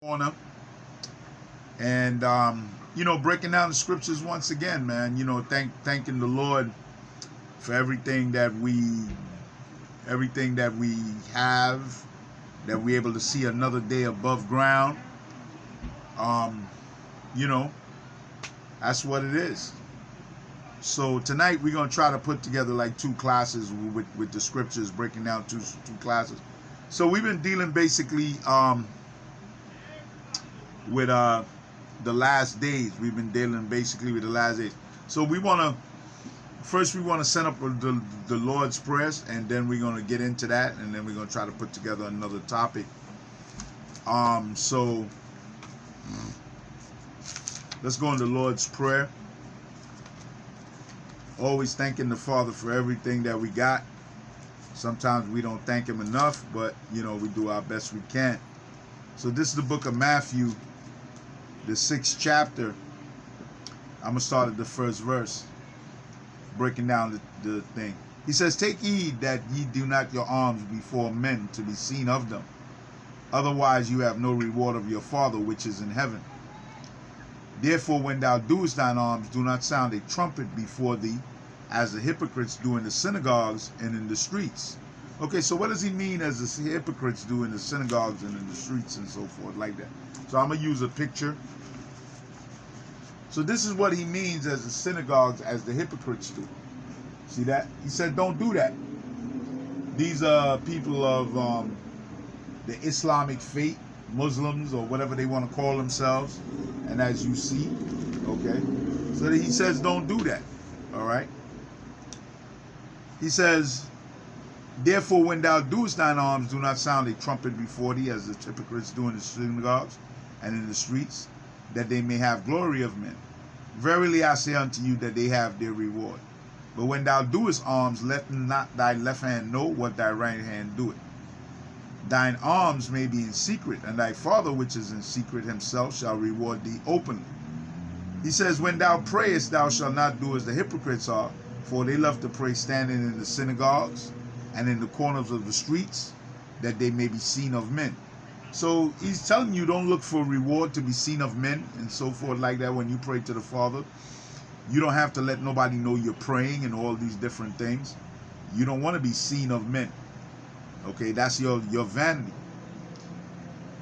corner, and breaking down the scriptures once again, man. Thanking the Lord for everything that we have, that we're able to see another day above ground. Um, you know, that's what it is. So tonight we're gonna try to put together like two classes with the scriptures, breaking down two classes. So we've been dealing basically with the last days. We've been dealing basically with the last days. So we want to set up the Lord's prayers, and then we're gonna get into that, and then we're gonna try to put together another topic. So let's go into the Lord's prayer. Always thanking the Father for everything that we got. Sometimes we don't thank Him enough, but we do our best we can. So this is the book of Matthew, the 6th chapter. I'm gonna start at the first verse, breaking down the thing. He says, "Take heed that ye do not your alms before men to be seen of them. Otherwise you have no reward of your Father which is in heaven. Therefore, when thou doest thine alms, do not sound a trumpet before thee, as the hypocrites do in the synagogues and in the streets." Okay, so what does he mean as the hypocrites do in the synagogues and in the streets and so forth like that? So I'm going to use a picture. So this is what he means as the synagogues, as the hypocrites do. See that? He said, don't do that. These are people of the Islamic faith, Muslims, or whatever they want to call themselves. And as you see, okay, so he says don't do that. All right. He says, "Therefore, when thou doest thine alms, do not sound a trumpet before thee, as the hypocrites do in the synagogues and in the streets, that they may have glory of men. Verily I say unto you that they have their reward. But when thou doest alms, let not thy left hand know what thy right hand doeth. Thine alms may be in secret, and thy Father which is in secret himself shall reward thee openly." He says, "When thou prayest, thou shalt not do as the hypocrites are, for they love to pray standing in the synagogues and in the corners of the streets, that they may be seen of men." So he's telling you, don't look for reward to be seen of men and so forth like that when you pray to the Father. You don't have to let nobody know you're praying and all these different things. You don't want to be seen of men. Okay, that's your vanity.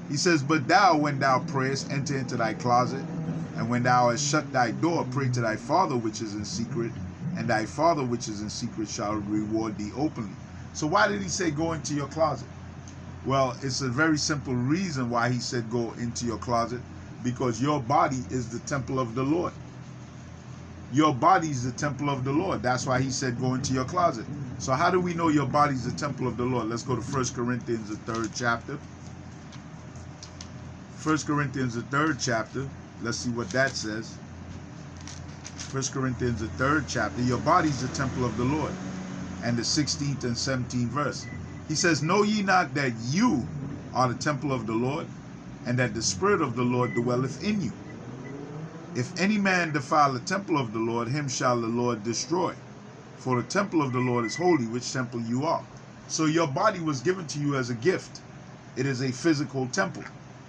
He says, "But thou, when thou prayest, enter into thy closet, and when thou hast shut thy door, pray to thy Father which is in secret, and thy Father which is in secret shall reward thee openly." So why did he say go into your closet? Well, it's a very simple reason why he said go into your closet, because your body is the temple of the Lord. Your body is the temple of the Lord. That's why he said go into your closet. So how do we know your body is the temple of the Lord? Let's go to 1 Corinthians, the 3rd chapter. 1 Corinthians, the 3rd chapter. Let's see what that says. 1 Corinthians, the 3rd chapter. Your body is the temple of the Lord. And the 16th and 17th verse. He says, "Know ye not that you are the temple of the Lord, and that the Spirit of the Lord dwelleth in you? If any man defile the temple of the Lord, him shall the Lord destroy. For the temple of the Lord is holy, which temple you are." So your body was given to you as a gift. It is a physical temple.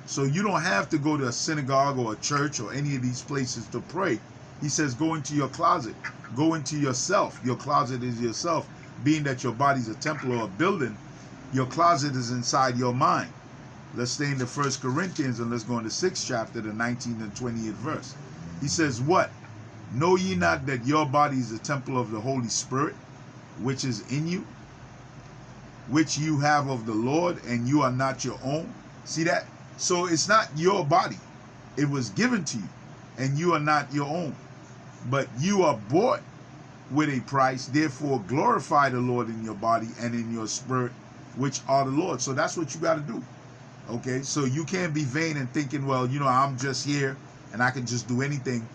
So you don't have to go to a synagogue or a church or any of these places to pray. He says go into your closet. Go into yourself. Your closet is yourself. Being that your body's a temple or a building, your closet is inside your mind. Let's stay in the 1 Corinthians and let's go in the 6th chapter, the 19th and 20th verse. He says, "What? Know ye not that your body is the temple of the Holy Spirit, which is in you, which you have of the Lord, and you are not your own?" See that? So it's not your body. It was given to you, and you are not your own. But you are bought with a price. Therefore glorify the Lord in your body and in your spirit, which are the Lord. So that's what you got to do. Okay, so you can't be vain and thinking, well, I'm just here and I can just do anything,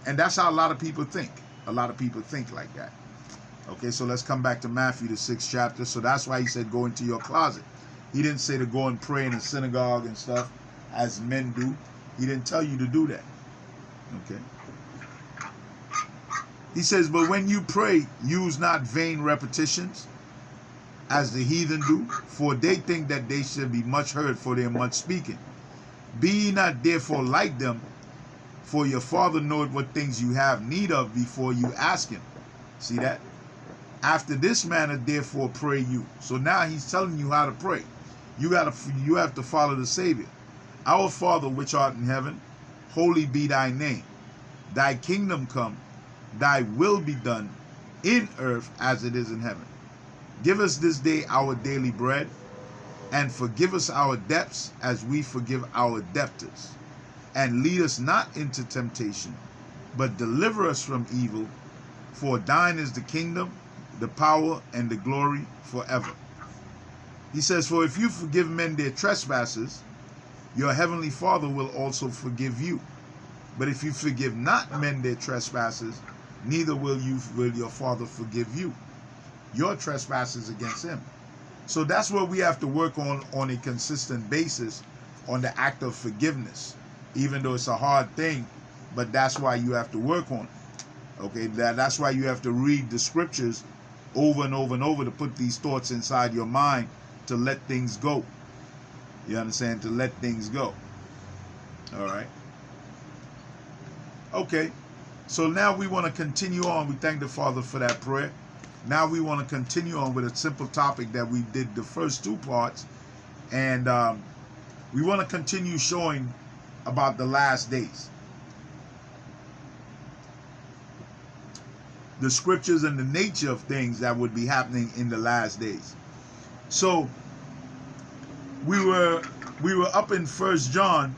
and that's how a lot of people think. A lot of people think like that. Okay, so let's come back to Matthew, the 6th chapter. So that's why he said go into your closet. He didn't say to go and pray in a synagogue and stuff as men do. He didn't tell you to do that. Okay. He says, "But when you pray, use not vain repetitions as the heathen do, for they think that they should be much heard for their much speaking. Be ye not therefore like them, for your Father knoweth what things you have need of before you ask him. See that? After this manner therefore pray you. So now he's telling you how to pray. You have to follow the Savior. Our Father which art in heaven, holy be thy name. Thy kingdom come, thy will be done in earth as it is in heaven. Give us this day our daily bread, and forgive us our debts as we forgive our debtors. And lead us not into temptation, but deliver us from evil. For thine is the kingdom, the power, and the glory forever. He says, for if you forgive men their trespasses, your heavenly Father will also forgive you. But if you forgive not men their trespasses, neither will your Father forgive you your trespasses against him. So that's what we have to work on a consistent basis, on the act of forgiveness. Even though it's a hard thing, but that's why you have to work on it. Okay, that's why you have to read the scriptures over and over and over to put these thoughts inside your mind, to let things go. You understand? To let things go. All right. Okay. So now we want to continue on. We thank the Father for that prayer. Now we want to continue on with a simple topic that we did the first two parts. And we want to continue showing about the last days. The scriptures and the nature of things that would be happening in the last days. So we were up in 1 John.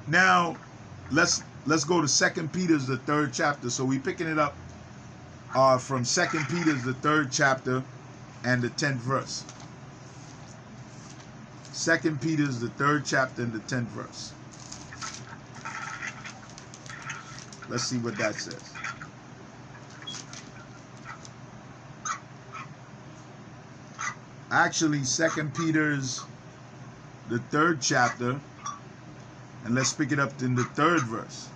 Now let's go to 2 Peter, the 3rd chapter. So we're picking it up from 2 Peter, the 3rd chapter and the 10th verse. 2 Peter, the 3rd chapter and the 10th verse. Let's see what that says. Actually, 2 Peter's the 3rd chapter, and let's pick it up in the 3rd verse.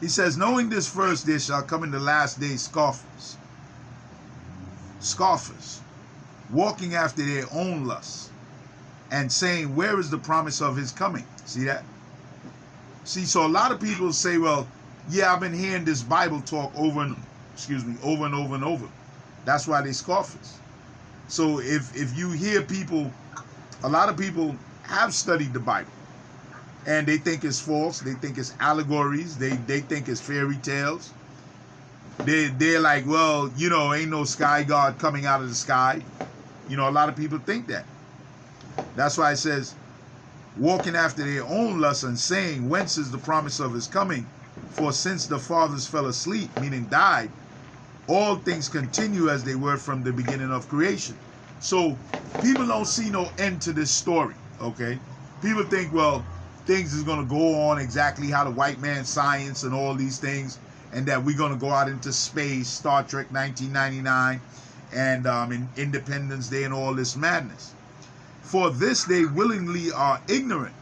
He says, knowing this first, there shall come in the last days scoffers, walking after their own lusts, and saying, where is the promise of his coming? See that? See, so a lot of people say, well, yeah, I've been hearing this Bible talk over and over. That's why they scoffers. So if you hear people, a lot of people have studied the Bible, and they think it's false. They think it's allegories. They think it's fairy tales. They're like, well, you know, ain't no sky god coming out of the sky. You know, a lot of people think that. That's why it says, walking after their own lusts and saying, whence is the promise of his coming? For since the fathers fell asleep, meaning died, all things continue as they were from the beginning of creation. So people don't see no end to this story, okay? People think, well, things is going to go on exactly how the white man science and all these things, and that we're going to go out into space, Star Trek 1999, and in Independence Day and all this madness. For this they willingly are ignorant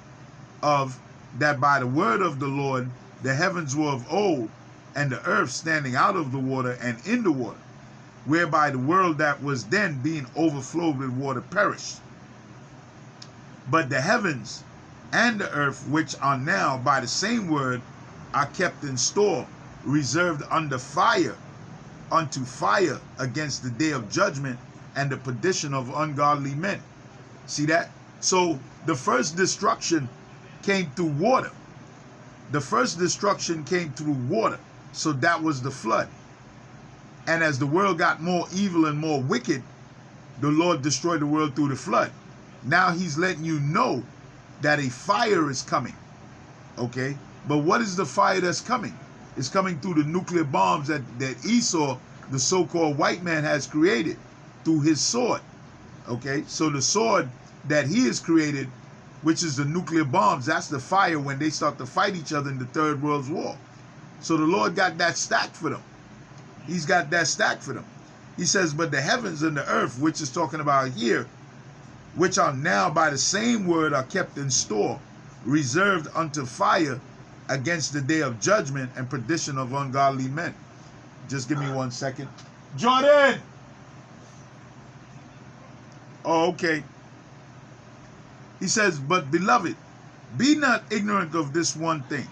of, that by the word of the Lord the heavens were of old, and the earth standing out of the water and in the water, whereby the world that was then being overflowed with water perished. But the heavens and the earth, which are now by the same word, are kept in store, reserved under fire, unto fire against the day of judgment and the perdition of ungodly men. See that? So the first destruction came through water. The first destruction came through water. So that was the flood. And as the world got more evil and more wicked, the Lord destroyed the world through the flood. Now he's letting you know that a fire is coming. Okay? But what is the fire that's coming? It's coming through the nuclear bombs that Esau, the so-called white man, has created through his sword. Okay? So the sword that he has created, which is the nuclear bombs, that's the fire when they start to fight each other in the Third World War. So the Lord got that stacked for them. He's got that stacked for them. He says, but the heavens and the earth, which is talking about here, which are now by the same word are kept in store, reserved unto fire against the day of judgment and perdition of ungodly men. Just give me 1 second. Jordan! Oh, okay. He says, but beloved, be not ignorant of this one thing,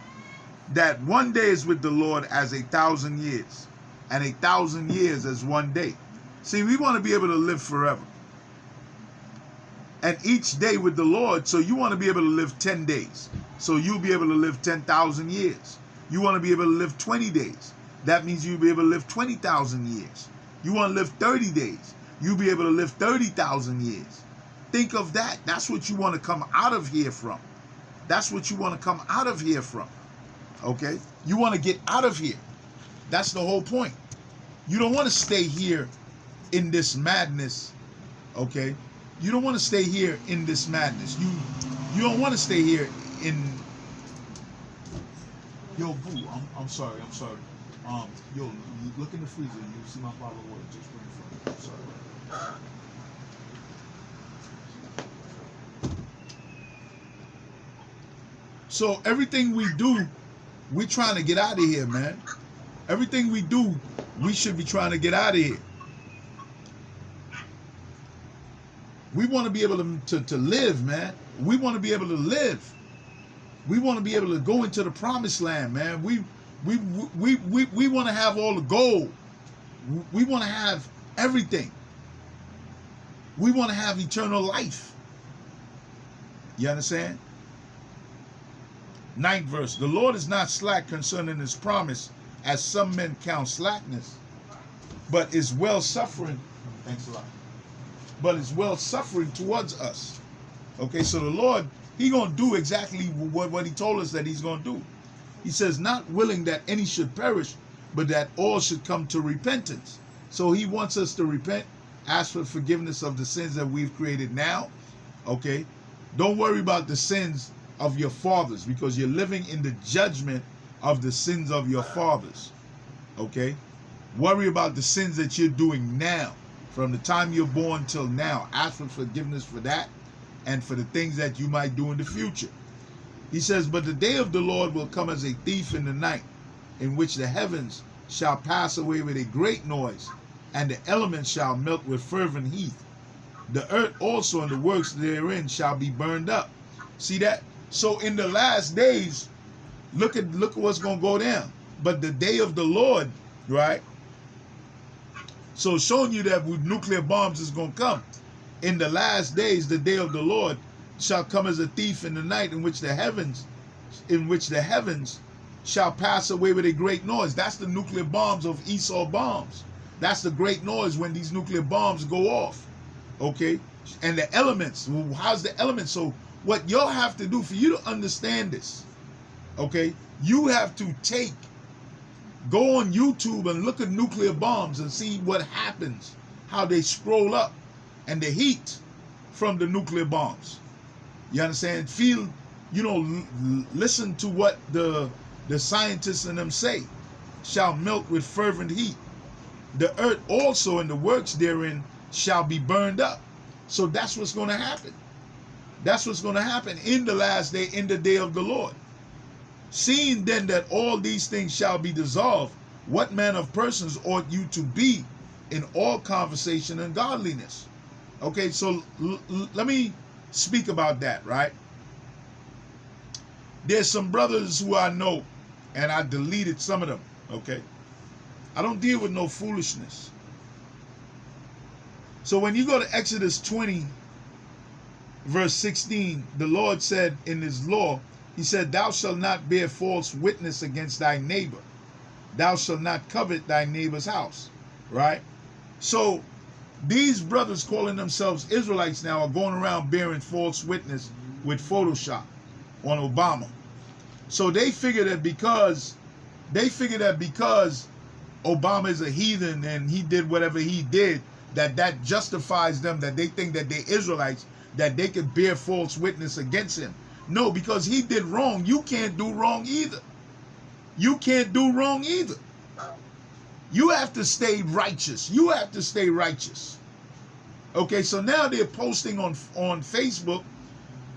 that one day is with the Lord as 1,000 years, and 1,000 years as one day. See, we want to be able to live forever. And each day with the Lord, so you want to be able to live 10 days. So you'll be able to live 10,000 years. You want to be able to live 20 days. That means you'll be able to live 20,000 years. You want to live 30 days. You'll be able to live 30,000 years. Think of that. That's what you want to come out of here from. That's what you want to come out of here from. Okay? You want to get out of here. That's the whole point. You don't want to stay here in this madness. Okay? You don't want to stay here in this madness. You don't want to stay here in. Yo, boo, I'm sorry. Yo, look in the freezer. You see my bottle of water just right in front of you. I'm sorry. So everything we do, we're trying to get out of here, man. Everything we do, we should be trying to get out of here. We want to be able to live, man. We want to be able to live. We want to be able to go into the promised land, man. We want to have all the gold. We want to have everything. We want to have eternal life. You understand? 9th verse. The Lord is not slack concerning his promise, as some men count slackness, but is well suffering. Thanks a lot. But is well suffering towards us. Okay, so the Lord, he gonna do exactly what he told us that he's gonna do. He says, not willing that any should perish, but that all should come to repentance. So he wants us to repent, ask for forgiveness of the sins that we've created now. Okay, don't worry about the sins of your fathers, because you're living in the judgment of the sins of your fathers. Okay, worry about the sins that you're doing now. From the time you're born till now, ask for forgiveness for that and for the things that you might do in the future. He says, but the day of the Lord will come as a thief in the night, in which the heavens shall pass away with a great noise, and the elements shall melt with fervent heat. The earth also and the works therein shall be burned up. See that? So in the last days, look at what's going to go down. But the day of the Lord, right? So showing you that with nuclear bombs is going to come. In the last days, the day of the Lord shall come as a thief in the night, in which the heavens shall pass away with a great noise. That's the nuclear bombs of Esau bombs. That's the great noise when these nuclear bombs go off. Okay? And the elements, how's the elements? So what y'all have to do for you to understand this, okay, you have to go on YouTube and look at nuclear bombs and see what happens, how they scroll up, and the heat from the nuclear bombs. You understand? Feel, listen to what the scientists and them say. Shall melt with fervent heat. The earth also and the works therein shall be burned up. So that's what's going to happen. That's what's going to happen in the last day, in the day of the Lord. Seeing then that all these things shall be dissolved, what manner of persons ought you to be in all conversation and godliness? Okay, so let me speak about that, right? There's some brothers who I know, and I deleted some of them, okay? I don't deal with no foolishness. So when you go to Exodus 20, verse 16, the Lord said in his law, he said, thou shalt not bear false witness against thy neighbor. Thou shalt not covet thy neighbor's house, right? So these brothers calling themselves Israelites now are going around bearing false witness with Photoshop on Obama. So they figure that because Obama is a heathen and he did whatever he did, that justifies them, that they think that they're Israelites, that they could bear false witness against him. No, because he did wrong. You can't do wrong either. You can't do wrong either. You have to stay righteous. You have to stay righteous. Okay, so now they're posting on Facebook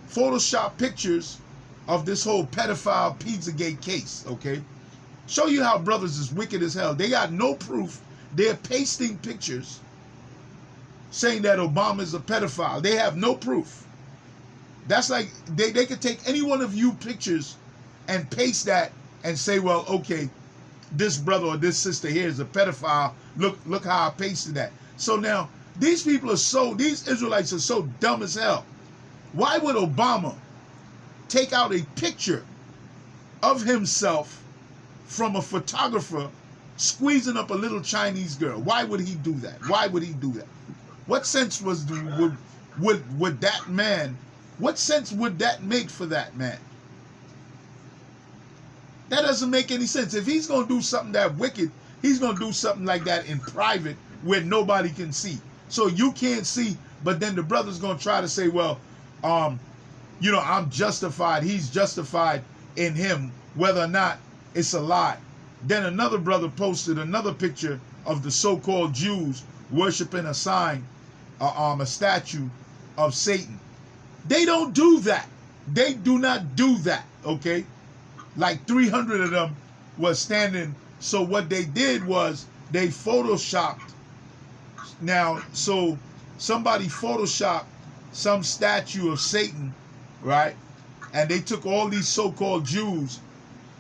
Photoshop pictures of this whole pedophile Pizzagate case, okay? Show you how brothers is wicked as hell. They got no proof. They're pasting pictures saying that Obama is a pedophile. They have no proof. That's like they could take any one of you pictures and paste that and say, well, okay, this brother or this sister here is a pedophile. Look how I pasted that. So now these Israelites are so dumb as hell. Why would Obama take out a picture of himself from a photographer squeezing up a little Chinese girl? Why would he do that? Why would he do that? What sense would that man, what sense would that make for that man? That doesn't make any sense. If he's going to do something that wicked, he's going to do something like that in private where nobody can see. So you can't see, but then the brother's going to try to say, well, you know, I'm justified. He's justified in him, whether or not it's a lie. Then another brother posted another picture of the so-called Jews worshiping a sign, a statue of Satan. They don't do that. They do not do that, okay? Like 300 of them was standing. So what they did was they photoshopped. Now, so somebody photoshopped some statue of Satan, right? And they took all these so-called Jews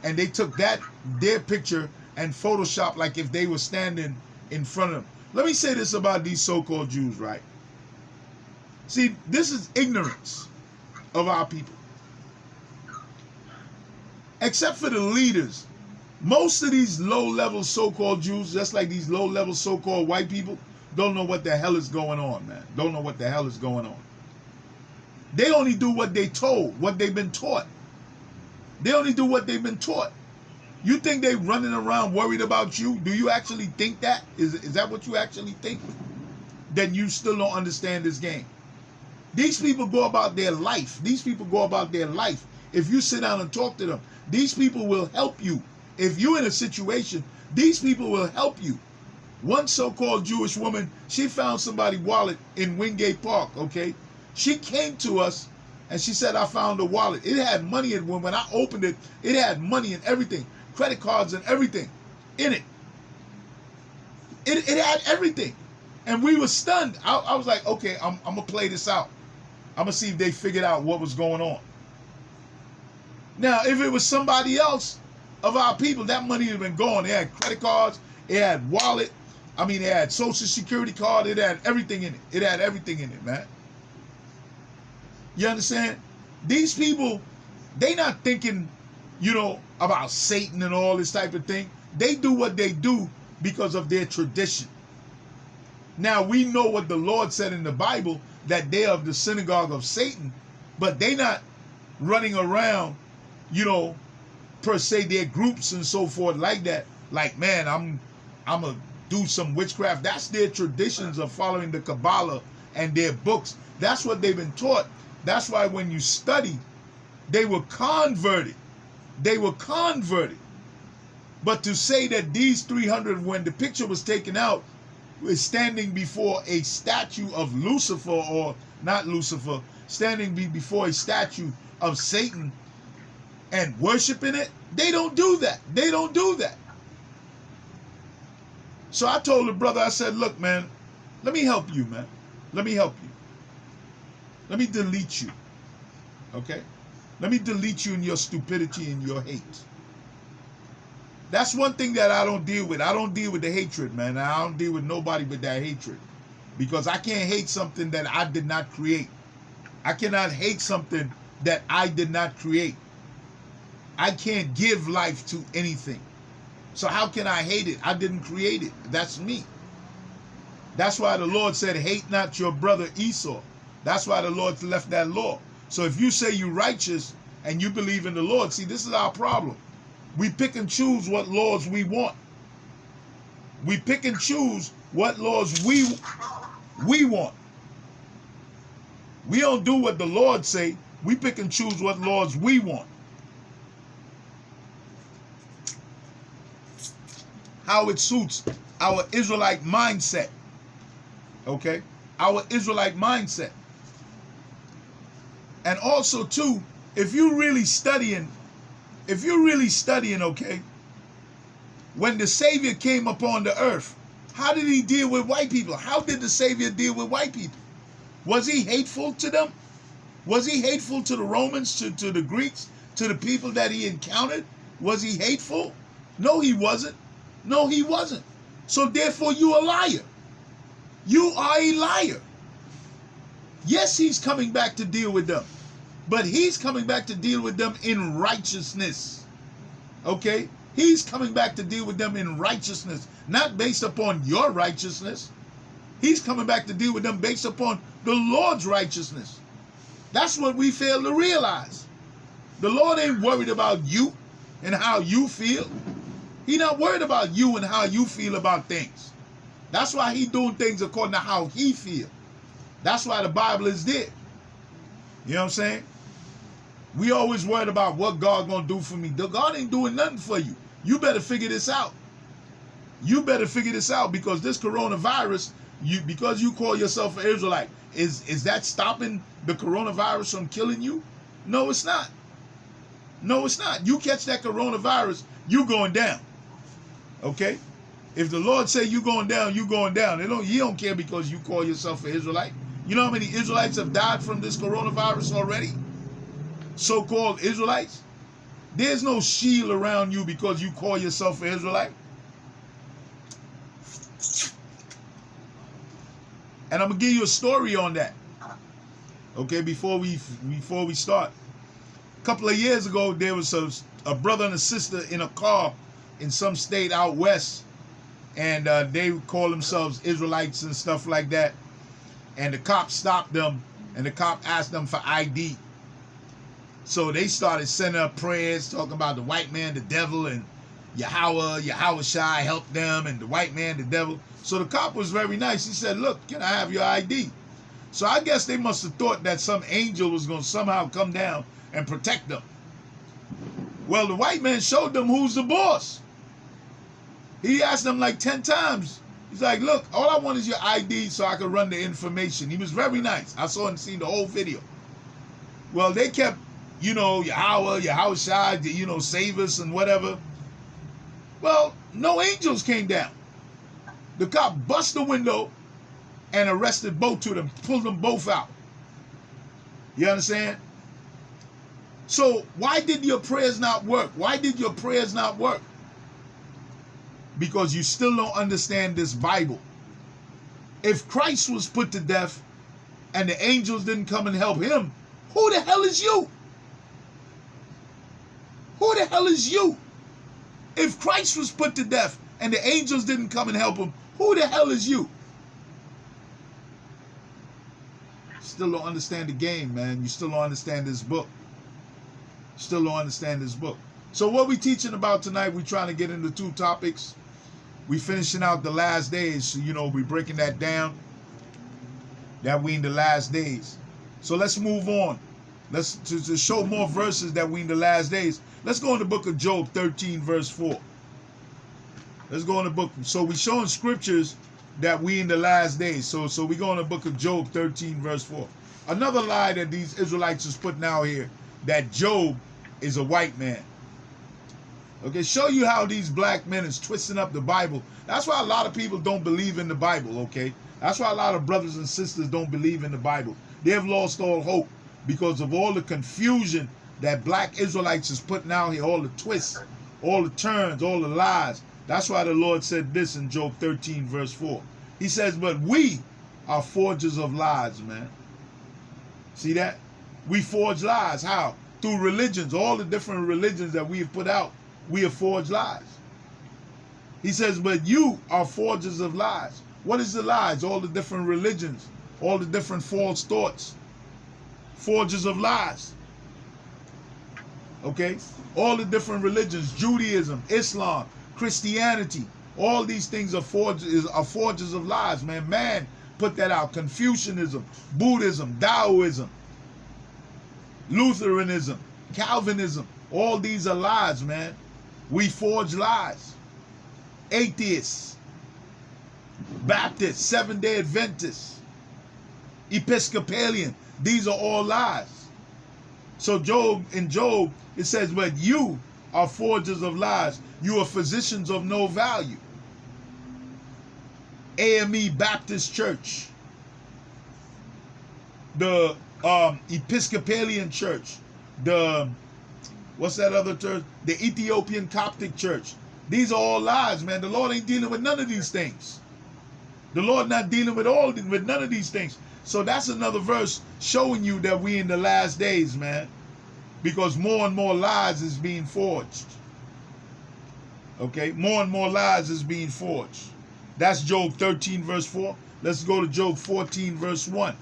and they took their picture and photoshopped like if they were standing in front of them. Let me say this about these so-called Jews, right? See, this is ignorance of our people. Except for the leaders, most of these low-level so-called Jews, just like these low-level so-called white people, don't know what the hell is going on, man. Don't know what the hell is going on. They only do what they told, what they've been taught. They only do what they've been taught. You think they running around worried about you? Do you actually think that? Is that what you actually think? Then you still don't understand this game. These people go about their life. These people go about their life. If you sit down and talk to them, these people will help you. If you're in a situation, these people will help you. One so-called Jewish woman, she found somebody's wallet in Wingate Park, okay? She came to us and she said, I found a wallet. It had money in it. When I opened it, it had money and everything. Credit cards and everything in it. It had everything. And we were stunned. I was like, okay, I'm going to play this out. I'm going to see if they figured out what was going on. Now, if it was somebody else of our people, that money would have been gone. They had credit cards. It had wallet. I mean, it had social security card. It had everything in it. It had everything in it, man. You understand? These people, they not thinking, you know, about Satan and all this type of thing. They do what they do because of their tradition. Now, we know what the Lord said in the Bible, that they are of the synagogue of Satan, but they not running around, you know, per se, their groups and so forth like that. Like, man, I'm going to do some witchcraft. That's their traditions of following the Kabbalah and their books. That's what they've been taught. That's why when you study, they were converted. They were converted. But to say that these 300, when the picture was taken out, is standing before a statue of Lucifer, or not Lucifer, standing before a statue of Satan and worshiping it, they don't do that. They don't do that. So I told the brother, I said, look, man, let me help you, man. Let me help you. Let me delete you, okay? Let me delete you in your stupidity and your hate. That's one thing that I don't deal with. I don't deal with the hatred, man. I don't deal with nobody with that hatred. Because I can't hate something that I did not create. I cannot hate something that I did not create. I can't give life to anything. So how can I hate it? I didn't create it. That's me. That's why the Lord said, hate not your brother Esau. That's why the Lord left that law. So if you say you're righteous and you believe in the Lord, see, this is our problem. We pick and choose what laws we want. We pick and choose what laws we want. We don't do what the Lord say. We pick and choose what laws we want. How it suits our Israelite mindset. Okay? Our Israelite mindset. And also, too, if you're really studying, okay, when the Savior came upon the earth, how did he deal with white people? How did the Savior deal with white people? Was he hateful to them? Was he hateful to the Romans, to the Greeks, to the people that he encountered? Was he hateful? No, he wasn't. No, he wasn't. So therefore, you a liar. You are a liar. Yes, he's coming back to deal with them, but he's coming back to deal with them in righteousness. Okay? He's coming back to deal with them in righteousness, not based upon your righteousness. He's coming back to deal with them based upon the Lord's righteousness. That's what we fail to realize. The Lord ain't worried about you and how you feel. He's not worried about you and how you feel about things. That's why he's doing things according to how he feels. That's why the Bible is there. You know what I'm saying? We always worried about what God gonna do for me. God ain't doing nothing for you. You better figure this out. You better figure this out, because this coronavirus, because you call yourself an Israelite, is that stopping the coronavirus from killing you? No, it's not. No, it's not. You catch that coronavirus, you going down. Okay? If the Lord say you going down, you going down. He don't care because you call yourself an Israelite. You know how many Israelites have died from this coronavirus already? So-called Israelites. There's no shield around you because you call yourself an Israelite. And I'm gonna give you a story on that. Okay, before we start. A couple of years ago, there was a brother and a sister in a car in some state out west, and they call themselves Israelites and stuff like that. And the cop stopped them, and the cop asked them for ID. So they started sending up prayers, talking about the white man, the devil, and Yahushua helped them, and the white man, the devil. So the cop was very nice. He said, look, can I have your ID? So I guess they must have thought that some angel was going to somehow come down and protect them. Well, the white man showed them who's the boss. He asked them like 10 times. He's like, look, all I want is your ID so I can run the information. He was very nice. I saw and seen the whole video. Well, they kept, Yahushua, save us and whatever. Well, no angels came down. The cop bust the window and arrested both of them, pulled them both out. You understand? So why did your prayers not work? Why did your prayers not work? Because you still don't understand this Bible. If Christ was put to death and the angels didn't come and help him, who the hell is you? Who the hell is you? If Christ was put to death and the angels didn't come and help him, who the hell is you? Still don't understand the game, man. You still don't understand this book. Still don't understand this book. So what we teaching about tonight, we trying to get into 2 topics. We finishing out the last days. So, we breaking that down. That we in the last days. So let's move on. Let's to show more verses that we in the last days. Let's go in the book of Job 13 verse 4. Let's go in the book. So we showing scriptures that we in the last days. So we go in the book of Job 13 verse 4. Another lie that these Israelites is putting out here, that Job is a white man. Okay, show you how these black men is twisting up the Bible. That's why a lot of people don't believe in the Bible, okay? That's why a lot of brothers and sisters don't believe in the Bible. They have lost all hope because of all the confusion that black Israelites is putting out here, all the twists, all the turns, all the lies. That's why the Lord said this in Job 13 verse 4. He says, but we are forgers of lies, man. See that? We forge lies. How? Through religions, all the different religions that we have put out. We have forged lies. He says, but you are forgers of lies. What is the lies? All the different religions, all the different false thoughts. Forgers of lies. Okay? All the different religions, Judaism, Islam, Christianity, all these things are forgers of lies, man. Man put that out. Confucianism, Buddhism, Taoism, Lutheranism, Calvinism, all these are lies, man. We forge lies. Atheists, Baptists, Seventh-day Adventists, Episcopalian, these are all lies. So in Job, it says, but you are forgers of lies. You are physicians of no value. AME Baptist Church, the Episcopalian Church, the what's that other church? The Ethiopian Coptic Church. These are all lies, man. The Lord ain't dealing with none of these things. The Lord not dealing with none of these things. So that's another verse showing you that we in the last days, man. Because more and more lies is being forged. Okay? More and more lies is being forged. That's Job 13 verse 4. Let's go to Job 14 verse 1.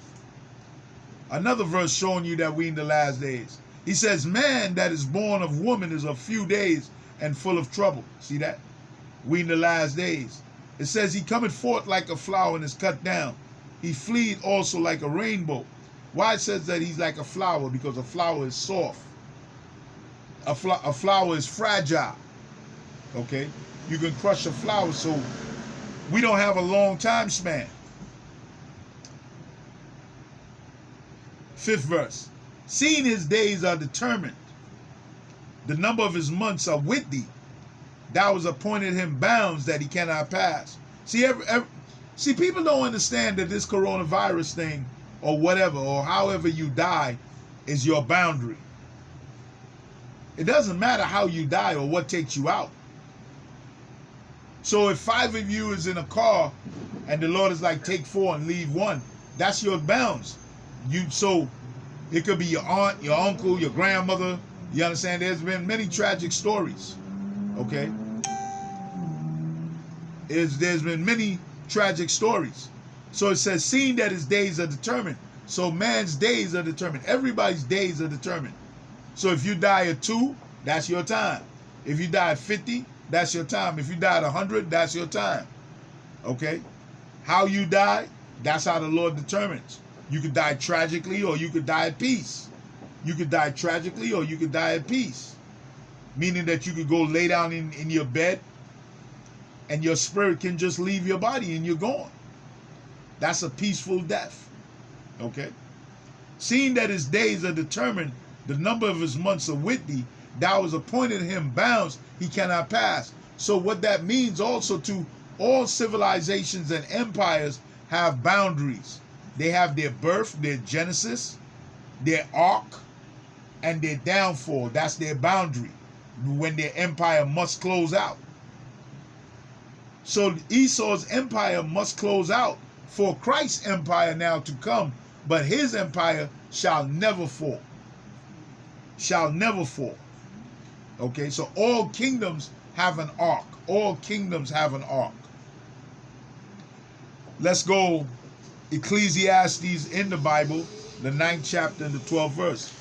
Another verse showing you that we in the last days. He says, man that is born of woman is of few days and full of trouble. See that? We in the last days. It says he cometh forth like a flower and is cut down. He fleeth also like a rainbow. Why it says that he's like a flower? Because a flower is soft. A flower is fragile. Okay? You can crush a flower, so we don't have a long time span. 5th verse. Seeing his days are determined, the number of his months are with thee. Thou hast appointed him bounds that he cannot pass. See, see, people don't understand that this coronavirus thing, or whatever, or however you die, is your boundary. It doesn't matter how you die or what takes you out. So if 5 of you is in a car, and the Lord is like, take 4 and leave 1, that's your bounds. So it could be your aunt, your uncle, your grandmother. You understand? There's been many tragic stories. Okay? There's been many tragic stories. So it says, seeing that his days are determined. So man's days are determined. Everybody's days are determined. So if you die at 2, that's your time. If you die at 50, that's your time. If you die at 100, that's your time. Okay? How you die, that's how the Lord determines. You could die tragically or you could die at peace. You could die tragically or you could die at peace. Meaning that you could go lay down in your bed and your spirit can just leave your body and you're gone. That's a peaceful death. Okay? Seeing that his days are determined, the number of his months are with thee, thou hast appointed him bounds he cannot pass. So what that means also to all civilizations and empires have boundaries. They have their birth, their genesis, their arc, and their downfall. That's their boundary when their empire must close out. So Esau's empire must close out for Christ's empire now to come, but his empire shall never fall. Shall never fall. Okay, so all kingdoms have an arc. All kingdoms have an arc. Let's go Ecclesiastes in the Bible, the 9th chapter and the 12th verse.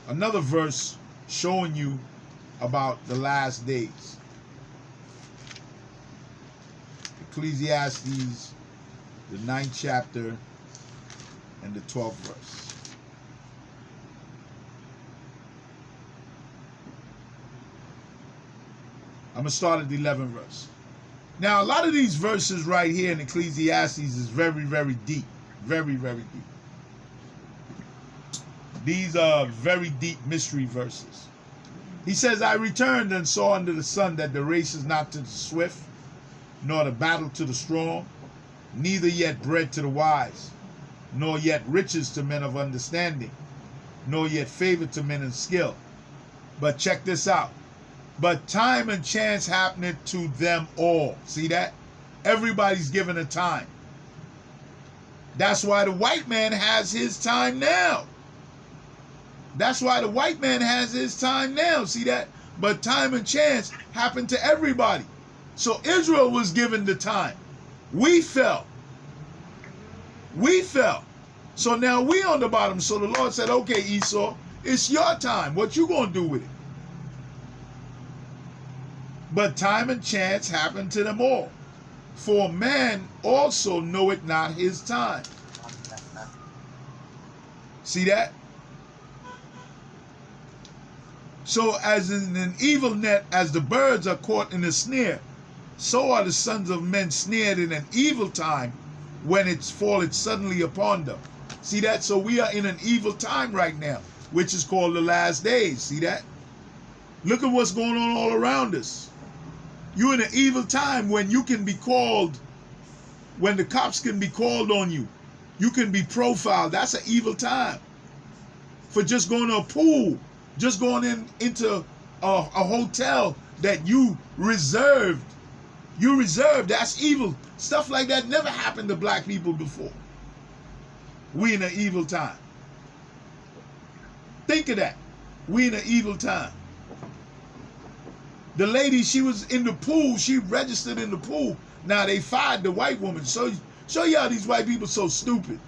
Another verse showing you about the last days. Ecclesiastes, the 9th chapter and the 12th verse. I'm going to start at the 11th verse. Now, a lot of these verses right here in Ecclesiastes is very, very deep. Very, very deep. These are very deep mystery verses. He says, I returned and saw under the sun that the race is not to the swift, nor the battle to the strong, neither yet bread to the wise, nor yet riches to men of understanding, nor yet favor to men in skill. But check this out. But time and chance happeneth to them all. See that? Everybody's given a time. That's why the white man has his time now. That's why the white man has his time now. See that? But time and chance happened to everybody. So Israel was given the time. We fell. We fell. So now we on the bottom. So the Lord said, okay, Esau, it's your time. What you going to do with it? But time and chance happened to them all. For man also knoweth not his time. See that? So as in an evil net, as the birds are caught in a snare, so are the sons of men snared in an evil time when it falleth suddenly upon them. See that? So we are in an evil time right now, which is called the last days. See that? Look at what's going on all around us. You're in an evil time when you can be called, when the cops can be called on you. You can be profiled. That's an evil time. For just going to a pool, just going into a hotel that you reserved. You reserved, that's evil. Stuff like that never happened to black people before. We in an evil time. Think of that. We in an evil time. The lady, she was in the pool. She registered in the pool. Now they fired the white woman. So show y'all these white people so stupid.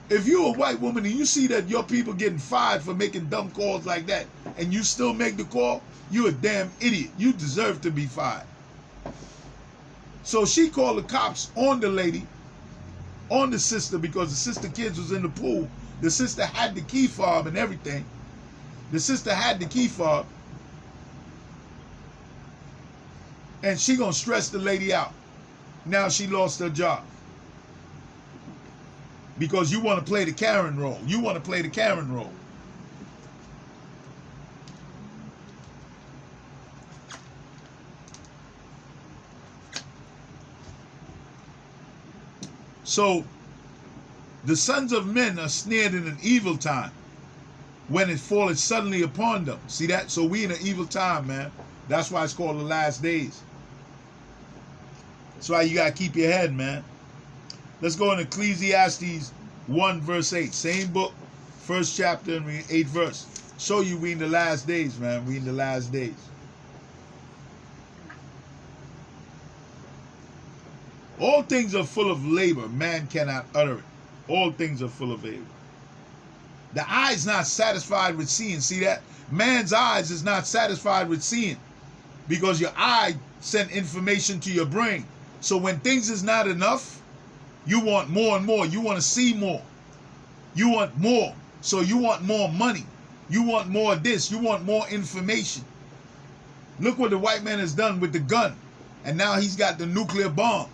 If you're a white woman and you see that your people getting fired for making dumb calls like that, and you still make the call, you're a damn idiot. You deserve to be fired. So she called the cops on the lady, on the sister, because the sister kids was in the pool. The sister had the key fob and everything. The sister had the key fob. And she gonna stress the lady out. Now she lost her job. Because you want to play the Karen role. You want to play the Karen role. So, the sons of men are snared in an evil time when it falleth suddenly upon them. See that? So we in an evil time, man. That's why it's called the last days. That's why you got to keep your head, man. Let's go in Ecclesiastes 1 verse 8. Same book, first chapter and 8th verse. Show you we in the last days, man. We in the last days. All things are full of labor. Man cannot utter it. All things are full of labor. The eye is not satisfied with seeing. See that? Man's eyes is not satisfied with seeing. Because your eye sent information to your brain. So when things is not enough, you want more and more. You want to see more. You want more. So you want more money. You want more of this. You want more information. Look what the white man has done with the gun. And now he's got the nuclear bomb.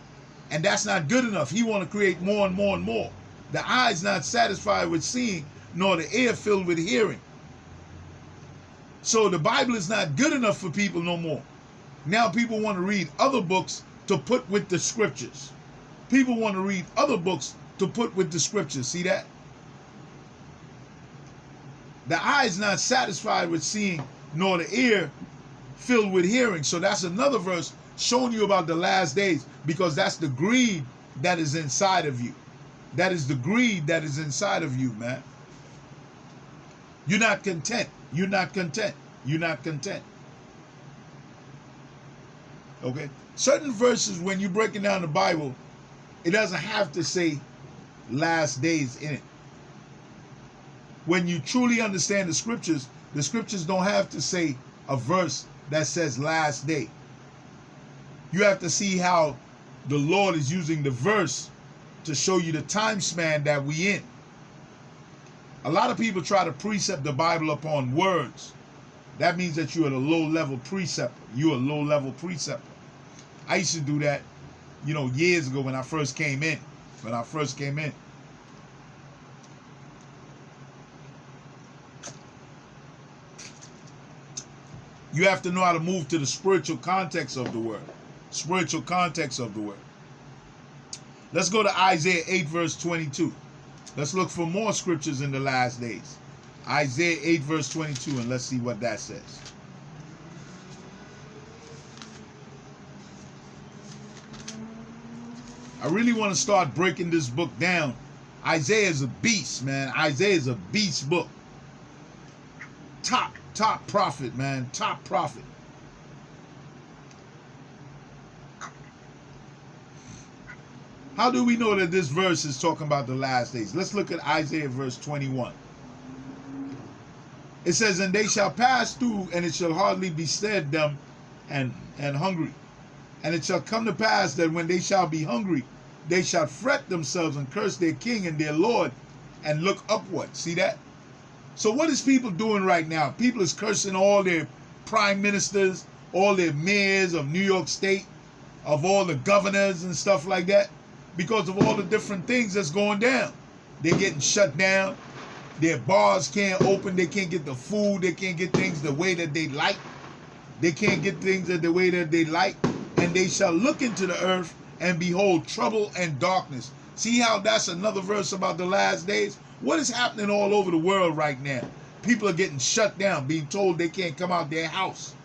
And that's not good enough. He want to create more and more and more. The eye is not satisfied with seeing, nor the ear filled with hearing. So the Bible is not good enough for people no more. Now people want to read other books to put with the scriptures. People want to read other books to put with the scriptures. See that? The eye is not satisfied with seeing, nor the ear filled with hearing. So that's another verse showing you about the last days, because that's the greed that is inside of you. That is the greed that is inside of you, man. You're not content. You're not content. You're not content. Okay? Certain verses, when you're breaking down the Bible, it doesn't have to say last days in it. When you truly understand the scriptures don't have to say a verse that says last day. You have to see how the Lord is using the verse to show you the time span that we in. A lot of people try to precept the Bible upon words. That means that you're a low-level preceptor. You're a low-level preceptor. I used to do that, years ago when I first came in. You have to know how to move to the spiritual context of the word. Spiritual context of the word. Let's go to Isaiah 8 verse 22. Let's look for more scriptures in the last days. Isaiah 8 verse 22, and let's see what that says. I really want to start breaking this book down. Isaiah is a beast, man. Isaiah is a beast book. Top prophet, man. Top prophet. How do we know that this verse is talking about the last days? Let's look at Isaiah verse 21. It says, and they shall pass through, and it shall hardly bestead them and hungry. And it shall come to pass that when they shall be hungry, they shall fret themselves and curse their king and their Lord and look upward. See that? So what is people doing right now? People is cursing all their prime ministers, all their mayors of New York State, of all the governors and stuff like that, because of all the different things that's going down. They're getting shut down. Their bars can't open. They can't get the food. They can't get things the way that they like. They can't get things the way that they like. And they shall look into the earth and behold trouble and darkness. See how that's another verse about the last days? What is happening all over the world right now? People are getting shut down, being told they can't come out their house.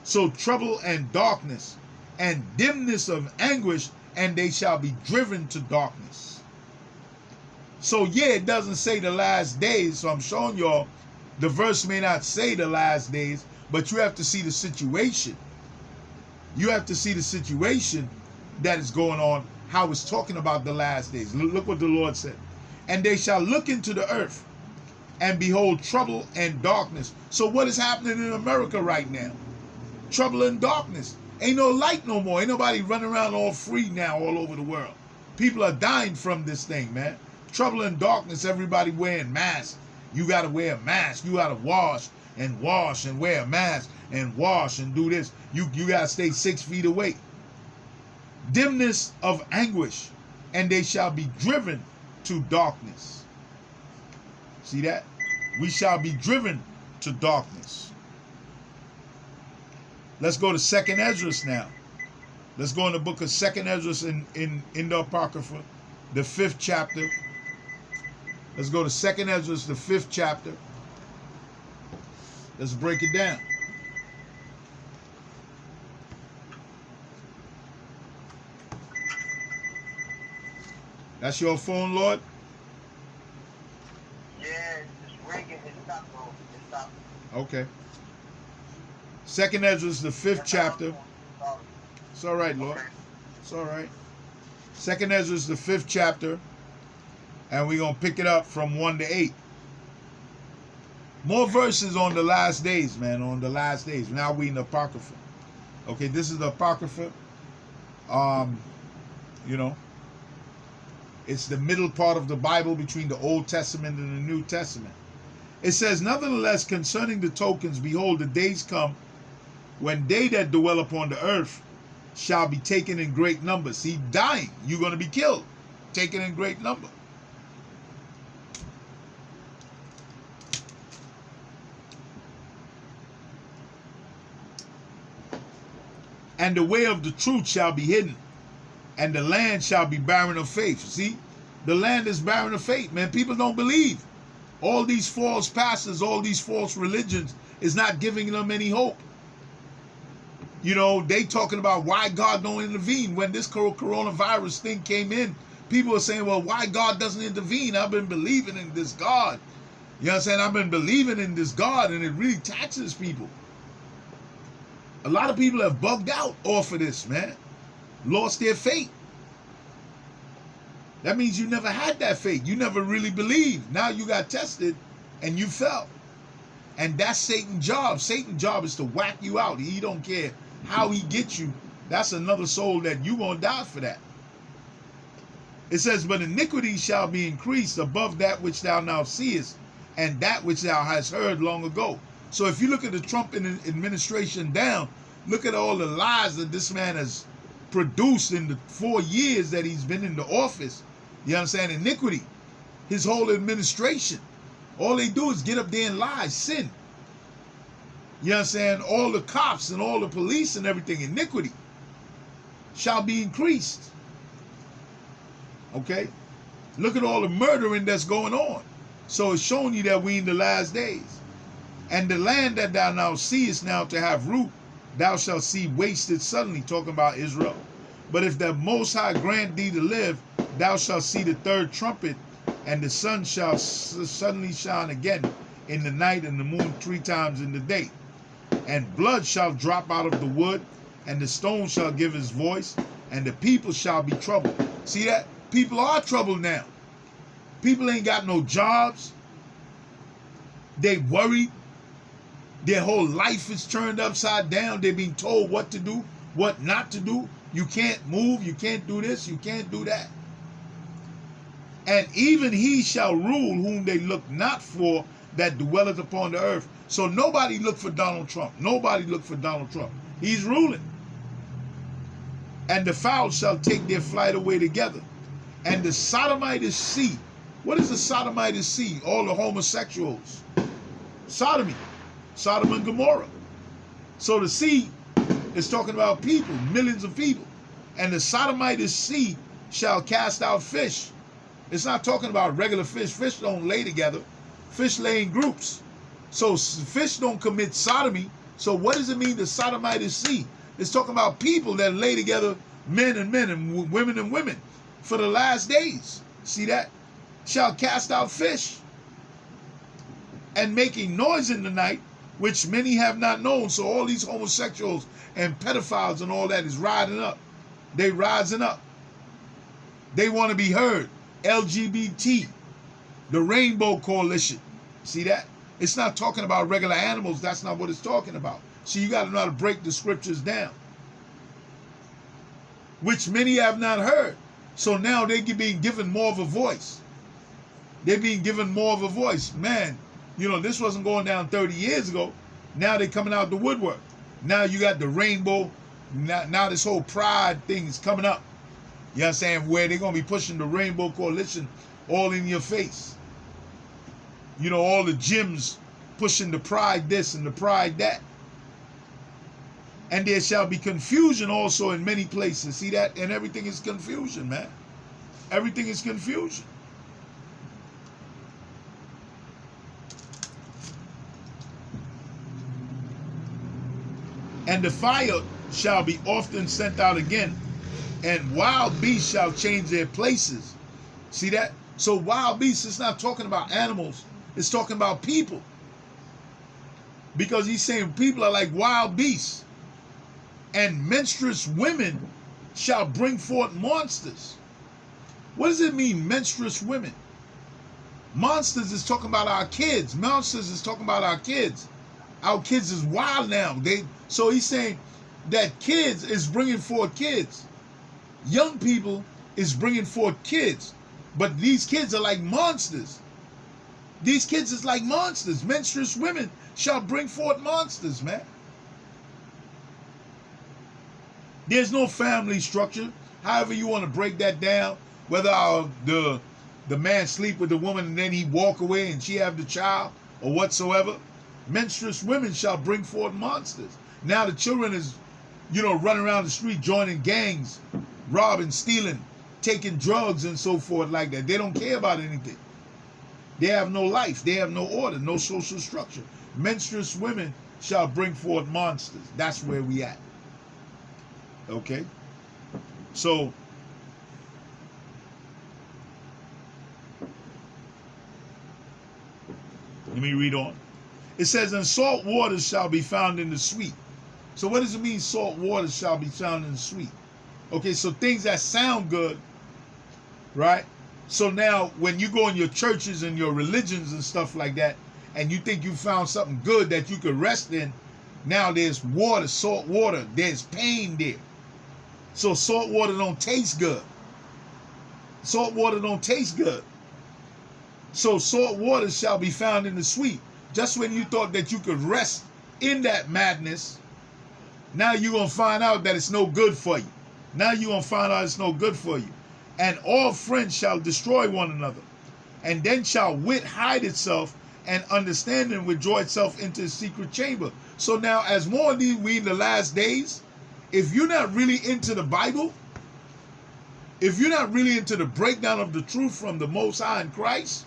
So trouble and darkness and dimness of anguish, and they shall be driven to darkness. So yeah, it doesn't say the last days. So I'm showing y'all the verse may not say the last days, but you have to see the situation. You have to see the situation that is going on, how it's talking about the last days. Look what the Lord said. And they shall look into the earth and behold trouble and darkness. So what is happening in America right now? Trouble and darkness. Ain't no light no more. Ain't nobody running around all free now all over the world. People are dying from this thing, man. Trouble and darkness, everybody wearing masks. You got to wear a mask. You got to wash and wear a mask and wash and do this. You got to stay 6 feet away. Dimness of anguish, and they shall be driven to darkness. See that? We shall be driven to darkness. Let's go to 2nd Ezra now. Let's go in the book of 2nd Ezra in the Apocrypha, the 5th chapter. Let's go to 2nd Ezra, the 5th chapter. Let's break it down. That's your phone, Lord? Yeah, it's ringing. It stopped, bro. It stopped. Okay. 2nd Ezra, the 5th chapter. It's all right, Lord. Okay. It's all right. 2nd Ezra, the 5th chapter. And we're going to pick it up from 1 to 8. More verses on the last days, man. On the last days. Now we in the Apocrypha. Okay, this is the Apocrypha. You know. It's the middle part of the Bible between the Old Testament and the New Testament. It says, nevertheless, concerning the tokens, behold, the days come when they that dwell upon the earth shall be taken in great numbers. See, dying, you're going to be killed, taken in great number. And the way of the truth shall be hidden, and the land shall be barren of faith. See, the land is barren of faith, man. People don't believe. All these false pastors, all these false religions is not giving them any hope. You know, they talking about why God don't intervene. When this coronavirus thing came in, people are saying, well, why God doesn't intervene? I've been believing in this God. You know what I'm saying? I've been believing in this God, and it really taxes people. A lot of people have bugged out off of this, man. Lost their faith. That means you never had that faith. You never really believed. Now you got tested and you fell. And that's Satan's job. Satan's job is to whack you out. He don't care how he gets you. That's another soul that you won't die for that. It says, but iniquity shall be increased above that which thou now seest, and that which thou hast heard long ago. So if you look at the Trump administration down, look at all the lies that this man has produced in the 4 years that he's been in the office. You understand? Iniquity. His whole administration. All they do is get up there and lie, sin. You understand? All the cops and all the police and everything, iniquity shall be increased. Okay? Look at all the murdering that's going on. So it's showing you that we in the last days. And the land that thou now seest now to have root, thou shalt see wasted suddenly, talking about Israel. But if the Most High grant thee to live, thou shalt see the third trumpet, and the sun shall suddenly shine again in the night, and the moon 3 times in the day. And blood shall drop out of the wood, and the stone shall give his voice, and the people shall be troubled. See that? People are troubled now. People ain't got no jobs. They worried. Their whole life is turned upside down. They're being told what to do, what not to do. You can't move. You can't do this. You can't do that. And even he shall rule whom they look not for that dwelleth upon the earth. So nobody look for Donald Trump. Nobody look for Donald Trump. He's ruling. And the fowl shall take their flight away together. And the Sodomite seed What is the Sodomite sea? All the homosexuals. Sodomy. Sodom and Gomorrah. So the sea is talking about people, millions of people. And the Sodomite sea shall cast out fish. It's not talking about regular fish. Fish don't lay together. Fish lay in groups. So fish don't commit sodomy. So what does it mean the Sodomite sea? It's talking about people that lay together, men and women for the last days. See that? Shall cast out fish, and making noise in the night, which many have not known. So all these homosexuals and pedophiles and all that is riding up. They rising up. They want to be heard. LGBT, the Rainbow Coalition. See that? It's not talking about regular animals. That's not what it's talking about. So you got to know how to break the scriptures down. Which many have not heard. So now they're being given more of a voice. They're being given more of a voice. Man, you know, this wasn't going down 30 years ago. Now they're coming out the woodwork. Now you got the rainbow. Now this whole pride thing is coming up. You understand? Where they're going to be pushing the Rainbow Coalition all in your face. You know, all the gyms pushing the pride this and the pride that. And there shall be confusion also in many places. See that? And everything is confusion, man. Everything is confusion. And the fire shall be often sent out again, and wild beasts shall change their places. See that? So wild beasts, it's not talking about animals. It's talking about people. Because he's saying people are like wild beasts. And menstruous women shall bring forth monsters. What does it mean, menstruous women? Monsters is talking about our kids. Monsters is talking about our kids. Our kids is wild now. So he's saying that kids is bringing forth kids. Young people is bringing forth kids. But these kids are like monsters. These kids is like monsters. Menstruous women shall bring forth monsters, man. There's no family structure. However you want to break that down, whether the man sleep with the woman and then he walk away and she have the child or whatsoever, menstruous women shall bring forth monsters. Now the children is, you know, running around the street, joining gangs, robbing, stealing, taking drugs and so forth like that. They don't care about anything. They have no life. They have no order, no social structure. Menstruous women shall bring forth monsters. That's where we at. Okay? So, let me read on. It says, and salt waters shall be found in the sweet. So what does it mean, salt waters shall be found in the sweet? Okay, so things that sound good, right? So now when you go in your churches and your religions and stuff like that, and you think you found something good that you could rest in, now there's water, salt water, there's pain there. So salt water don't taste good. Salt water don't taste good. So salt water shall be found in the sweet. Just when you thought that you could rest in that madness, now you're going to find out that it's no good for you. Now you're going to find out it's no good for you. And all friends shall destroy one another. And then shall wit hide itself, and understanding withdraw itself into a secret chamber. So now as more of these we in the last days, if you're not really into the Bible, if you're not really into the breakdown of the truth from the Most High in Christ,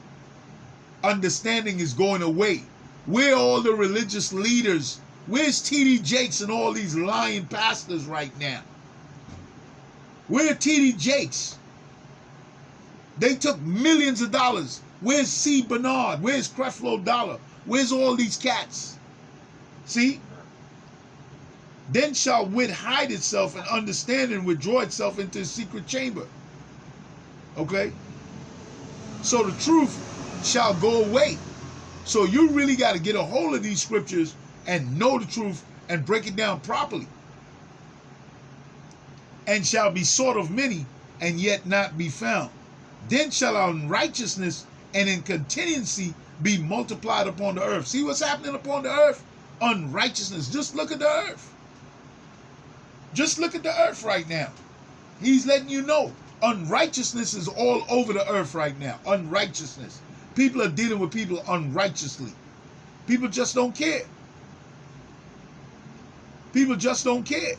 understanding is going away. Where are all the religious leaders? Where's T.D. Jakes and all these lying pastors right now? Where are T.D. Jakes? They took millions of dollars. Where's C. Bernard? Where's Creflo Dollar? Where's all these cats? See? Then shall wit hide itself, and understanding withdraw itself into a secret chamber. Okay? So the truth shall go away. So you really got to get a hold of these scriptures and know the truth and break it down properly. And shall be sought of many, and yet not be found. Then shall our unrighteousness and incontinency be multiplied upon the earth. See what's happening upon the earth? Unrighteousness. Just look at the earth. Just look at the earth right now. He's letting you know. Unrighteousness is all over the earth right now. Unrighteousness. People are dealing with people unrighteously. People just don't care. People just don't care.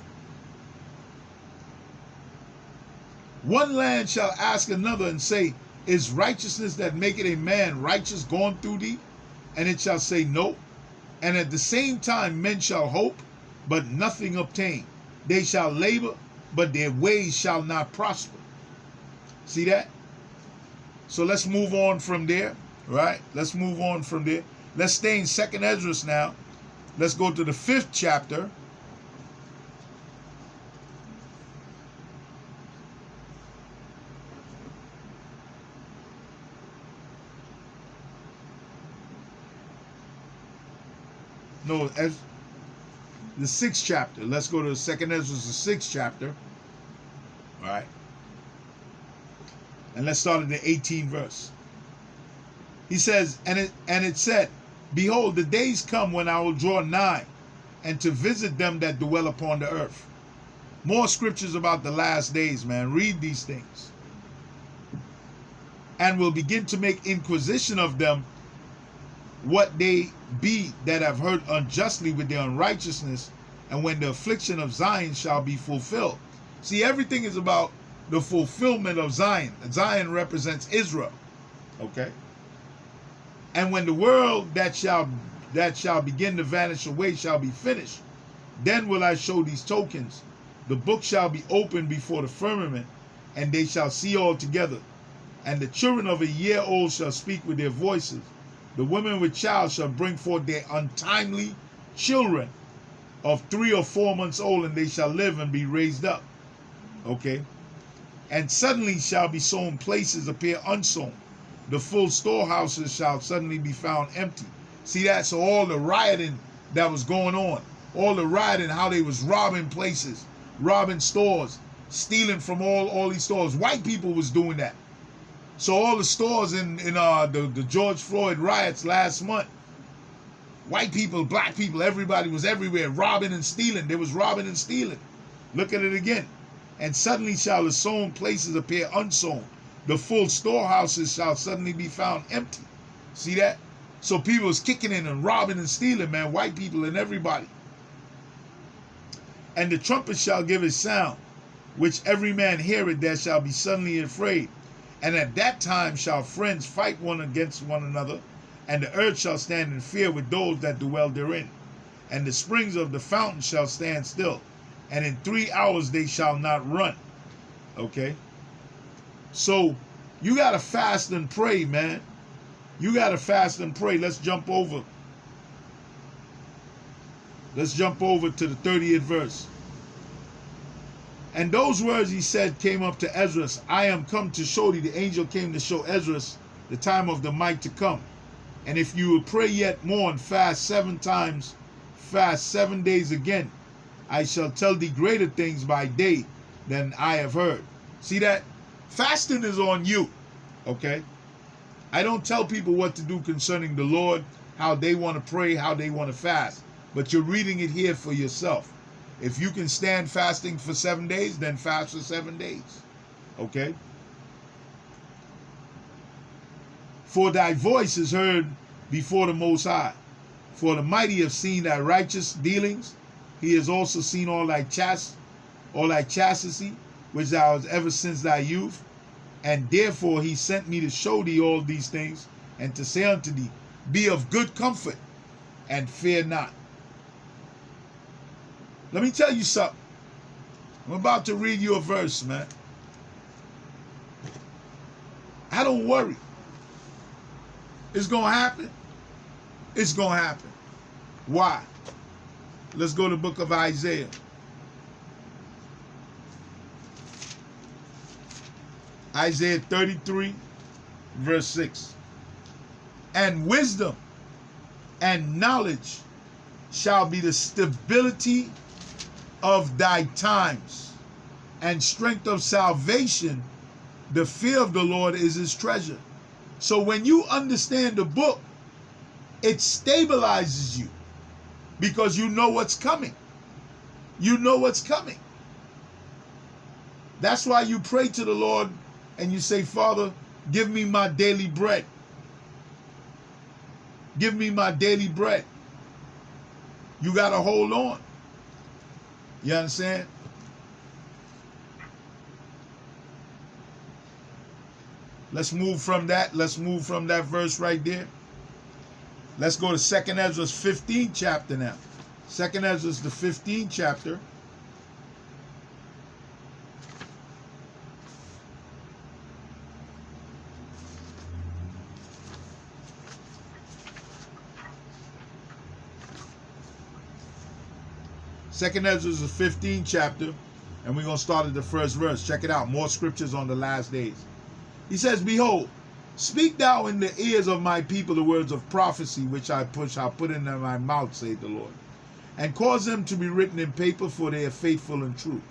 One land shall ask another and say, is righteousness that maketh a man righteous gone through thee? And it shall say, no. And at the same time men shall hope, but nothing obtain. They shall labor, but their ways shall not prosper. See that? So let's move on from there, right? Let's move on from there. Let's stay in 2nd Esdras now. Let's go to the 5th chapter. No, as the 6th chapter. Let's go to 2nd Esdras, the 6th chapter. All right. And let's start at the 18th verse. He says, and it said, behold, the days come when I will draw nigh, and to visit them that dwell upon the earth. More scriptures about the last days, man. Read these things. And will begin to make inquisition of them, what they be that have hurt unjustly with their unrighteousness, and when the affliction of Zion shall be fulfilled. See, everything is about the fulfillment of Zion. Zion represents Israel. Okay? And when the world that shall begin to vanish away shall be finished, then will I show these tokens. The book shall be opened before the firmament, and they shall see all together. And the children of a year old shall speak with their voices. The women with child shall bring forth their untimely children of 3 or 4 months old, and they shall live and be raised up. Okay? And suddenly shall be sown places appear unsown. The full storehouses shall suddenly be found empty. See that? So all the rioting that was going on, all the rioting, how they was robbing places, robbing stores, stealing from all these stores. White people was doing that. So all the stores in the George Floyd riots last month, white people, black people, everybody was everywhere robbing and stealing. They was robbing and stealing. Look at it again. And suddenly shall the sown places appear unsown. The full storehouses shall suddenly be found empty. See that? So people was kicking in and robbing and stealing, man. White people and everybody. And the trumpet shall give a sound, which every man heareth, that shall be suddenly afraid. And at that time shall friends fight one against one another, and the earth shall stand in fear with those that dwell therein. And the springs of the fountain shall stand still, and in 3 hours they shall not run. Okay? So you got to fast and pray, man. You got to fast and pray. Let's jump over. Let's jump over to the 30th verse. And those words he said came up to Esdras. I am come to show thee. The angel came to show Esdras the time of the might to come. And if you will pray yet more and fast 7 times, fast 7 days again, I shall tell thee greater things by day than I have heard. See that? Fasting is on you. Okay? I don't tell people what to do concerning the Lord, how they want to pray, how they want to fast. But you're reading it here for yourself. If you can stand fasting for 7 days, then fast for 7 days. Okay? For thy voice is heard before the Most High. For the mighty have seen thy righteous dealings. He has also seen all thy chastity, which thou hast ever since thy youth. And therefore he sent me to show thee all these things, and to say unto thee, be of good comfort, and fear not. Let me tell you something. I'm about to read you a verse, man. I don't worry. It's going to happen. It's going to happen. Why? Let's go to the book of Isaiah. Isaiah 33, verse 6. And wisdom and knowledge shall be the stability of thy times, and strength of salvation. The fear of the Lord is his treasure. So when you understand the book, it stabilizes you, because you know what's coming. You know what's coming. That's why you pray to the Lord and you say, Father, give me my daily bread. Give me my daily bread. You got to hold on. You understand? Let's move from that. Let's move from that verse right there. Let's go to 2nd Ezra 15 chapter now. 2nd Ezra the 15th chapter. Second Ezra is the 15th chapter, and we're going to start at the first verse. Check it out. More scriptures on the last days. He says, Behold, speak thou in the ears of my people the words of prophecy, which I'll put into my mouth, saith the Lord, and cause them to be written in paper, for they are faithful and true.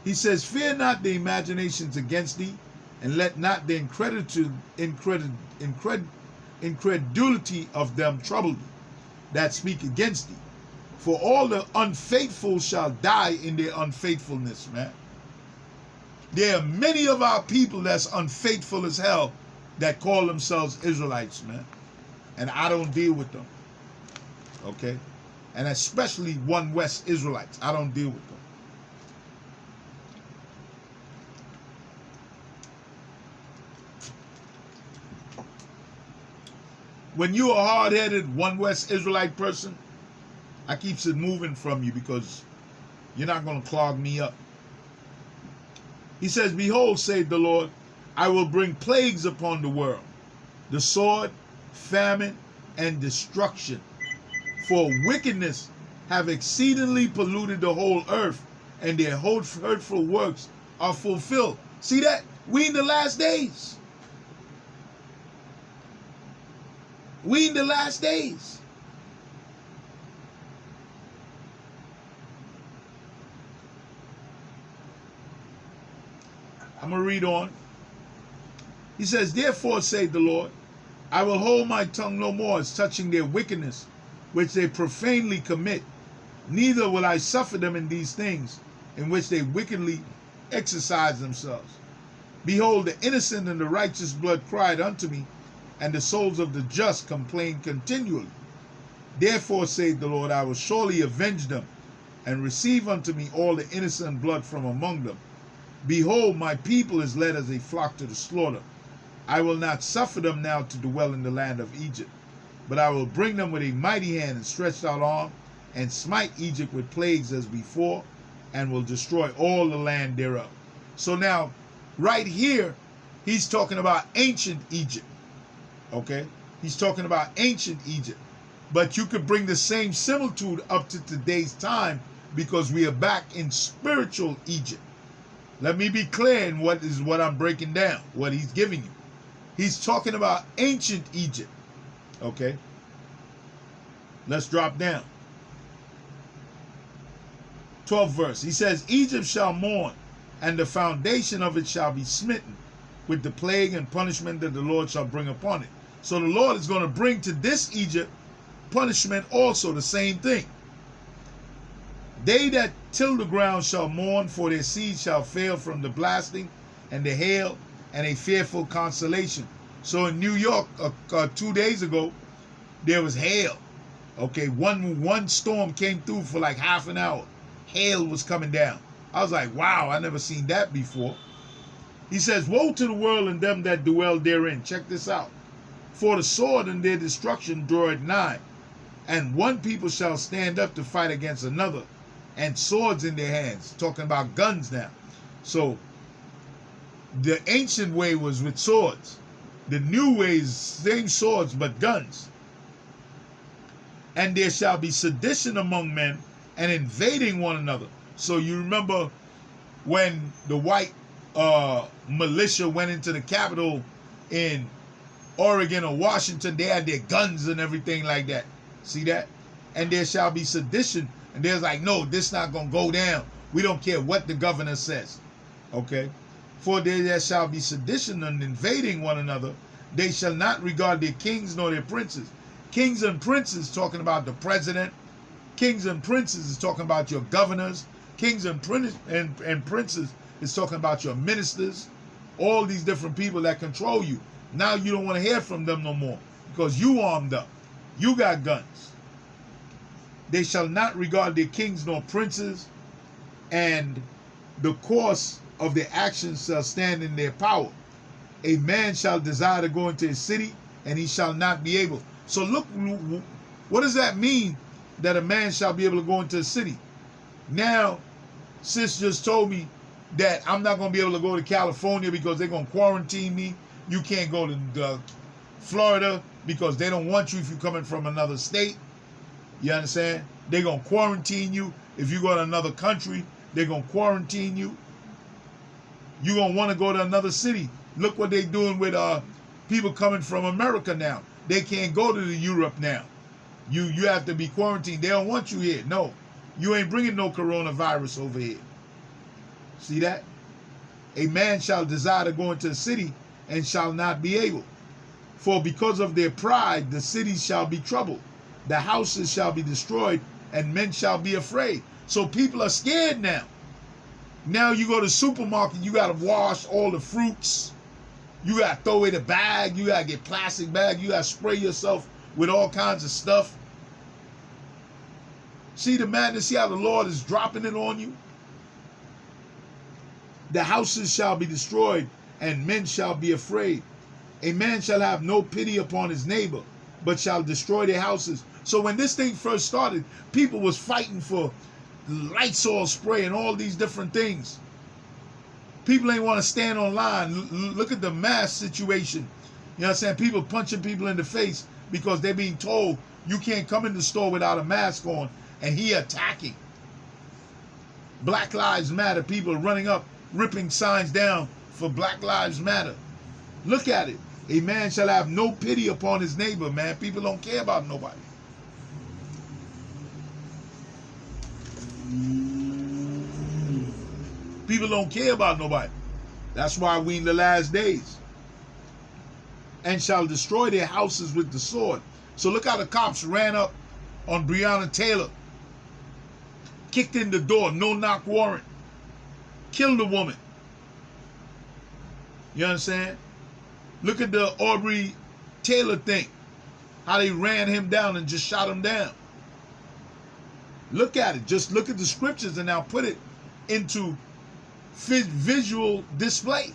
He says, Fear not the imaginations against thee, and let not the incredulity of them trouble thee, that speak against thee. For all the unfaithful shall die in their unfaithfulness, man. There are many of our people that's unfaithful as hell that call themselves Israelites, man. And I don't deal with them. Okay? And especially One West Israelites. I don't deal with them. When you're a hard-headed One West Israelite person, I keeps it moving from you because you're not going to clog me up. He says, Behold, saith the Lord, I will bring plagues upon the world, the sword, famine, and destruction. For wickedness have exceedingly polluted the whole earth, and their whole hurtful works are fulfilled. See that? We in the last days. We in the last days. I'm going to read on. He says, Therefore, saith the Lord, I will hold my tongue no more as touching their wickedness, which they profanely commit. Neither will I suffer them in these things, in which they wickedly exercise themselves. Behold, the innocent and the righteous blood cried unto me, and the souls of the just complain continually. Therefore, saith the Lord, I will surely avenge them, and receive unto me all the innocent blood from among them. Behold, my people is led as a flock to the slaughter. I will not suffer them now to dwell in the land of Egypt, but I will bring them with a mighty hand and stretched out arm, and smite Egypt with plagues as before, and will destroy all the land thereof. So now, right here, he's talking about ancient Egypt. Okay? He's talking about ancient Egypt. But you could bring the same similitude up to today's time, because we are back in spiritual Egypt. Let me be clear in what I'm breaking down, what he's giving you. He's talking about ancient Egypt. Okay? Let's drop down. 12th verse. He says, Egypt shall mourn, and the foundation of it shall be smitten with the plague and punishment that the Lord shall bring upon it. So the Lord is going to bring to this Egypt punishment also, the same thing. They that till the ground shall mourn, for their seed shall fail from the blasting and the hail and a fearful consolation. So in New York, 2 days ago, there was hail. Okay, one storm came through for like half an hour. Hail was coming down. I was like, wow, I never seen that before. He says, Woe to the world and them that dwell therein. Check this out. For the sword and their destruction draweth nigh, and one people shall stand up to fight against another, and swords in their hands. Talking about guns now. So the ancient way was with swords. The new way is same swords but guns. And there shall be sedition among men, and invading one another. So you remember when the white militia went into the Capitol in Oregon or Washington, they had their guns and everything like that. See that? And there shall be sedition. And there's like, no, this not going to go down. We don't care what the governor says. Okay? For there shall be sedition and invading one another. They shall not regard their kings nor their princes. Kings and princes talking about the president. Kings and princes is talking about your governors. Kings and princes It's talking about your ministers, all these different people that control you. Now you don't want to hear from them no more because you armed up. You got guns. They shall not regard their kings nor princes, and the course of their actions shall stand in their power. A man shall desire to go into his city, and he shall not be able. So look, what does that mean that a man shall be able to go into a city? Now, sis just told me that I'm not going to be able to go to California because they're going to quarantine me. You can't go to Florida because they don't want you if you're coming from another state. You understand? They're going to quarantine you. If you go to another country, they're going to quarantine you. You're going to want to go to another city. Look what they're doing with people coming from America now. They can't go to Europe now. You have to be quarantined. They don't want you here. No, you ain't bringing no coronavirus over here. See that? A man shall desire to go into a city and shall not be able. For because of their pride, the cities shall be troubled. The houses shall be destroyed, and men shall be afraid. So people are scared now. Now you go to the supermarket, you got to wash all the fruits. You got to throw away the bag. You got to get plastic bag. You got to spray yourself with all kinds of stuff. See the madness? See how the Lord is dropping it on you? The houses shall be destroyed, and men shall be afraid. A man shall have no pity upon his neighbor, but shall destroy their houses. So when this thing first started, people was fighting for Lysol spray and all these different things. People ain't want to stand online. Look at the mask situation. You know what I'm saying? People punching people in the face because they're being told you can't come in the store without a mask on, and he attacking. Black Lives Matter. People are running up, ripping signs down for Black Lives Matter. Look at it. A man shall have no pity upon his neighbor, man. People don't care about nobody. People don't care about nobody. That's why we in the last days. And shall destroy their houses with the sword. So look how the cops ran up on Breonna Taylor. Kicked in the door, no knock warrant. Killed the woman. You understand? Look at the Aubrey Taylor thing. How they ran him down and just shot him down. Look at it. Just look at the scriptures and now put it into visual display.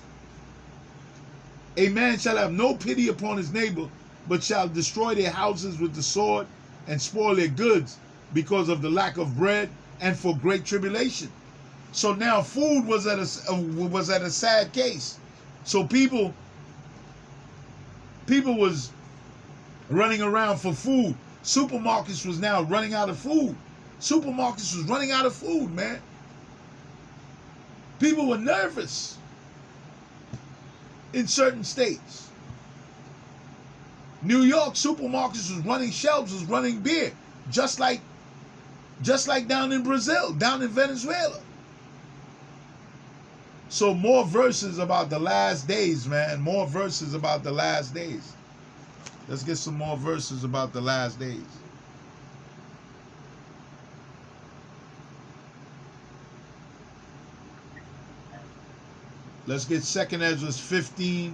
A man shall have no pity upon his neighbor, but shall destroy their houses with the sword and spoil their goods because of the lack of bread and for great tribulation. So now food was at a sad case. So people was running around for food. Supermarkets was now running out of food. Supermarkets was running out of food, man. People were nervous in certain states. New York supermarkets was running shelves, was running beer, just like down in Brazil, down in Venezuela. So more verses about the last days, man. More verses about the last days. Let's get some more verses about the last days. Let's get 2 Ezra 15